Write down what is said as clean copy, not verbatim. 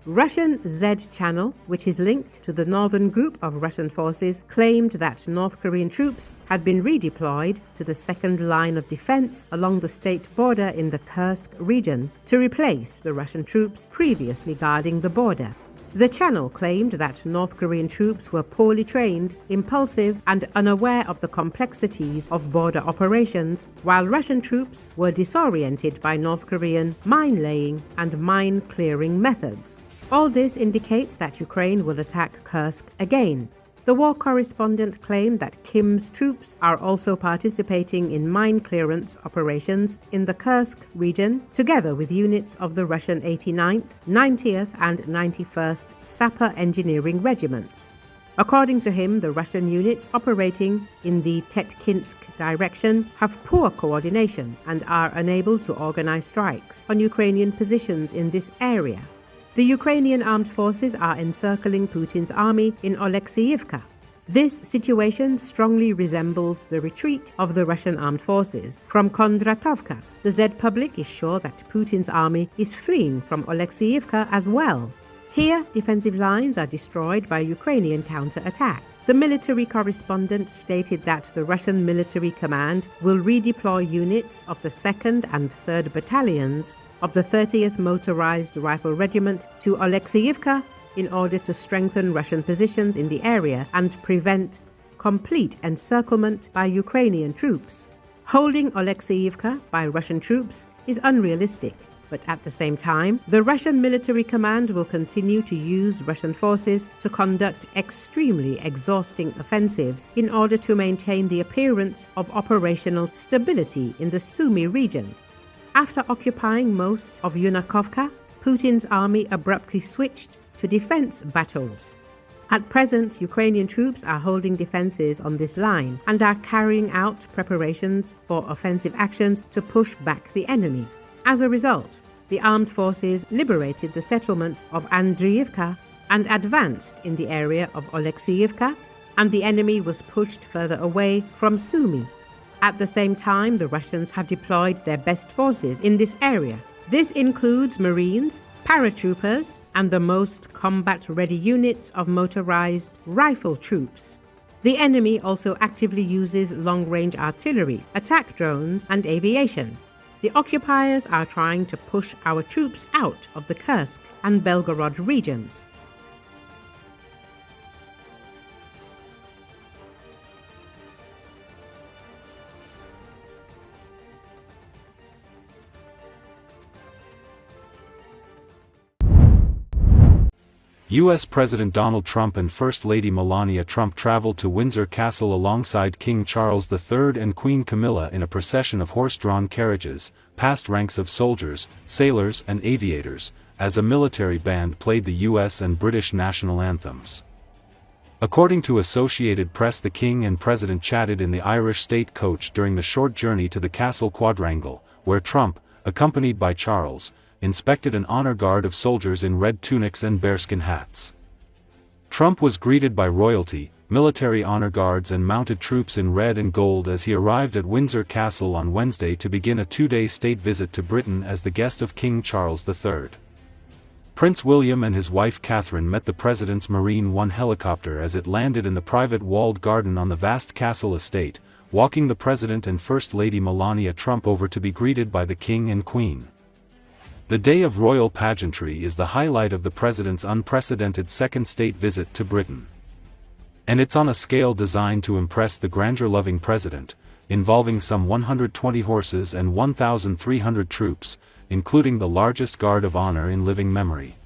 Russian Z channel, which is linked to the northern group of Russian forces, claimed that North Korean troops had been redeployed to the second line of defense along the state border in the Kursk region to replace the Russian troops previously guarding the border. The channel claimed that North Korean troops were poorly trained, impulsive, and unaware of the complexities of border operations, while Russian troops were disoriented by North Korean mine-laying and mine-clearing methods. All this indicates that Ukraine will attack Kursk again. The war correspondent claimed that Kim's troops are also participating in mine clearance operations in the Kursk region, together with units of the Russian 89th, 90th, and 91st sapper-engineering regiments. According to him, the Russian units operating in the Tetkinsk direction have poor coordination and are unable to organize strikes on Ukrainian positions in this area. The Ukrainian Armed Forces are encircling Putin's army in Oleksiyivka. This situation strongly resembles the retreat of the Russian Armed Forces from Kondratovka. The Z public is sure that Putin's army is fleeing from Oleksiyivka as well. Here, defensive lines are destroyed by Ukrainian counterattack. The military correspondent stated that the Russian military command will redeploy units of the 2nd and 3rd battalions of the 30th Motorized Rifle Regiment to Oleksiyivka in order to strengthen Russian positions in the area and prevent complete encirclement by Ukrainian troops. Holding Oleksiyivka by Russian troops is unrealistic, but at the same time, the Russian military command will continue to use Russian forces to conduct extremely exhausting offensives in order to maintain the appearance of operational stability in the Sumy region. After occupying most of Yunakovka, Putin's army abruptly switched to defense battles. At present, Ukrainian troops are holding defenses on this line and are carrying out preparations for offensive actions to push back the enemy. As a result, the armed forces liberated the settlement of Andriivka and advanced in the area of Oleksiyivka, and the enemy was pushed further away from Sumy. At the same time, the Russians have deployed their best forces in this area. This includes Marines, paratroopers, and the most combat-ready units of motorized rifle troops. The enemy also actively uses long-range artillery, attack drones, and aviation. The occupiers are trying to push our troops out of the Kursk and Belgorod regions. U.S. President Donald Trump and First Lady Melania Trump traveled to Windsor Castle alongside King Charles III and Queen Camilla in a procession of horse-drawn carriages, past ranks of soldiers, sailors, and aviators, as a military band played the U.S. and British national anthems. According to Associated Press, the King and President chatted in the Irish state coach during the short journey to the Castle Quadrangle, where Trump, accompanied by Charles, inspected an honor guard of soldiers in red tunics and bearskin hats. Trump was greeted by royalty, military honor guards and mounted troops in red and gold as he arrived at Windsor Castle on Wednesday to begin a two-day state visit to Britain as the guest of King Charles III. Prince William and his wife Catherine met the president's Marine One helicopter as it landed in the private walled garden on the vast castle estate, walking the president and First Lady Melania Trump over to be greeted by the King and Queen. The day of royal pageantry is the highlight of the president's unprecedented second state visit to Britain. And it's on a scale designed to impress the grandeur-loving president, involving some 120 horses and 1,300 troops, including the largest guard of honor in living memory.